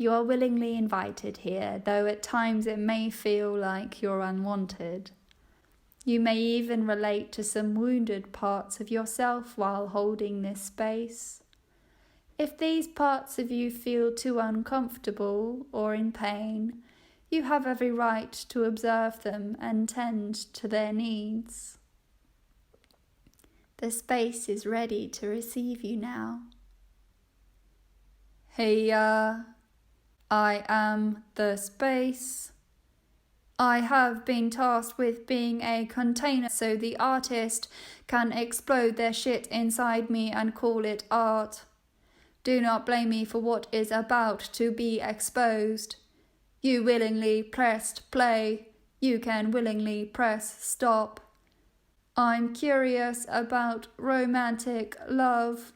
You are willingly invited here, though at times it may feel like you're unwanted. You may even relate to some wounded parts of yourself while holding this space. If these parts of you feel too uncomfortable or in pain, you have every right to observe them and tend to their needs. The space is ready to receive you now. Here, I am the space. I have been tasked with being a container so the artist can explode their shit inside me and call it art. Do not blame me for what is about to be exposed. You willingly pressed play. You can willingly press stop. I'm curious about romantic love.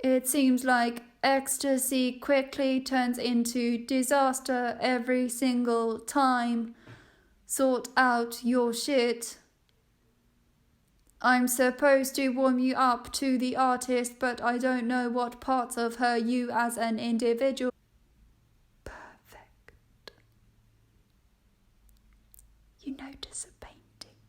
It seems like ecstasy quickly turns into disaster every single time. Sort out your shit. I'm supposed to warm you up to the artist, but I don't know what parts of her you as an individual. Perfect. You notice a painting.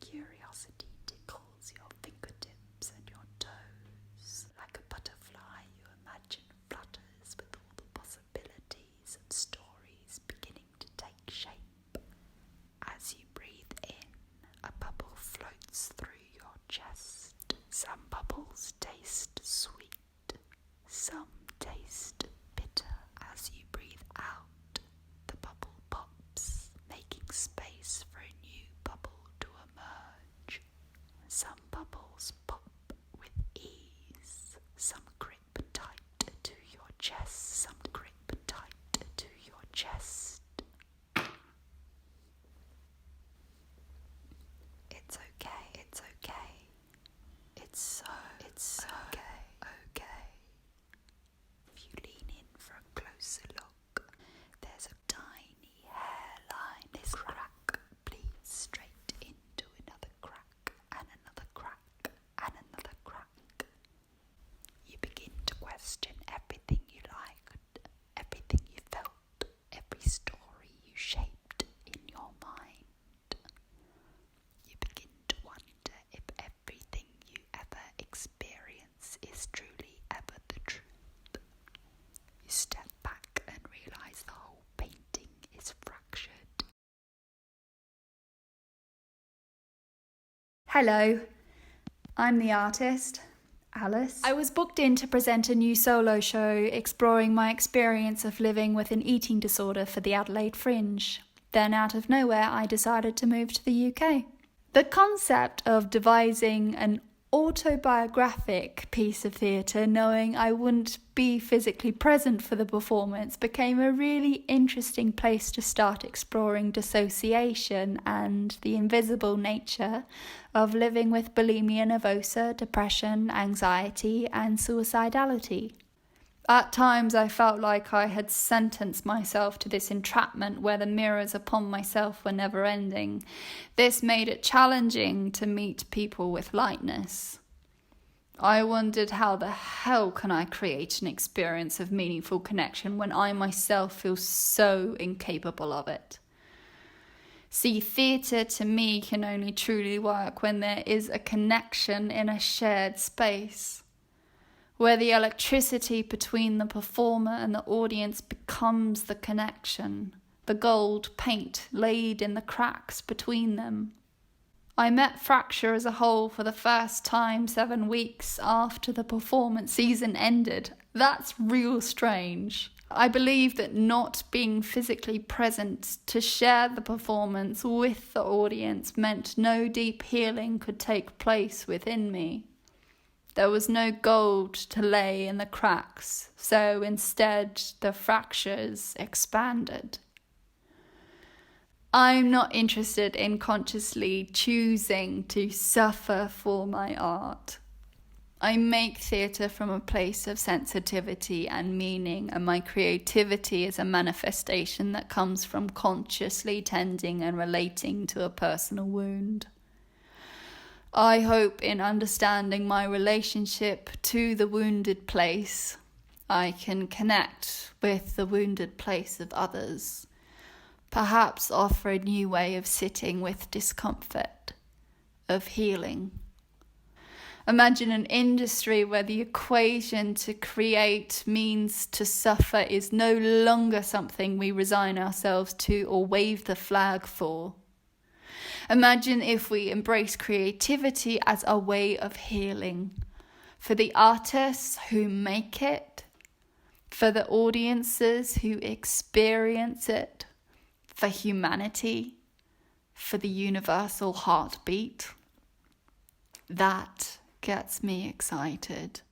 Curiosity tickles your fingertips and your toes. Like a butterfly, you imagine flutters with all the possibilities and stories beginning to take shape. As you breathe in, a bubble floats through your chest. Some bubbles taste sweet, some taste bitter. As you breathe out, the bubble pops, making space for a new bubble to emerge. Some bubbles pop with ease. Some grip tight to your chest. Some grip tight to your chest. It's okay. It's okay. It's so okay. If you lean in for a closer look, there's a tiny hairline. This crack bleeds straight into another crack, and another crack, and another crack. You begin to question everything you liked, everything you felt, every story you shaped in your mind. You begin to wonder if everything you ever experience is truly ever the truth. You step back and realize the whole painting is fractured. Hello, I'm the artist, Alice. I was booked in to present a new solo show exploring my experience of living with an eating disorder for the Adelaide Fringe. Then out of nowhere, I decided to move to the UK. The concept of devising an autobiographic piece of theatre, knowing I wouldn't be physically present for the performance, became a really interesting place to start exploring dissociation and the invisible nature of living with bulimia nervosa, depression, anxiety, and suicidality. At times I felt like I had sentenced myself to this entrapment where the mirrors upon myself were never ending. This made it challenging to meet people with lightness. I wondered how the hell can I create an experience of meaningful connection when I myself feel so incapable of it. See, theatre to me can only truly work when there is a connection in a shared space, where the electricity between the performer and the audience becomes the connection, the gold paint laid in the cracks between them. I met Fracture as a whole for the first time 7 weeks after the performance season ended. That's real strange. I believe that not being physically present to share the performance with the audience meant no deep healing could take place within me. There was no gold to lay in the cracks, so instead the fractures expanded. I'm not interested in consciously choosing to suffer for my art. I make theatre from a place of sensitivity and meaning, and my creativity is a manifestation that comes from consciously tending and relating to a personal wound. I hope in understanding my relationship to the wounded place, I can connect with the wounded place of others, perhaps offer a new way of sitting with discomfort, of healing. Imagine an industry where the equation to create means to suffer is no longer something we resign ourselves to or wave the flag for. Imagine if we embrace creativity as a way of healing, for the artists who make it, for the audiences who experience it, for humanity, for the universal heartbeat. That gets me excited.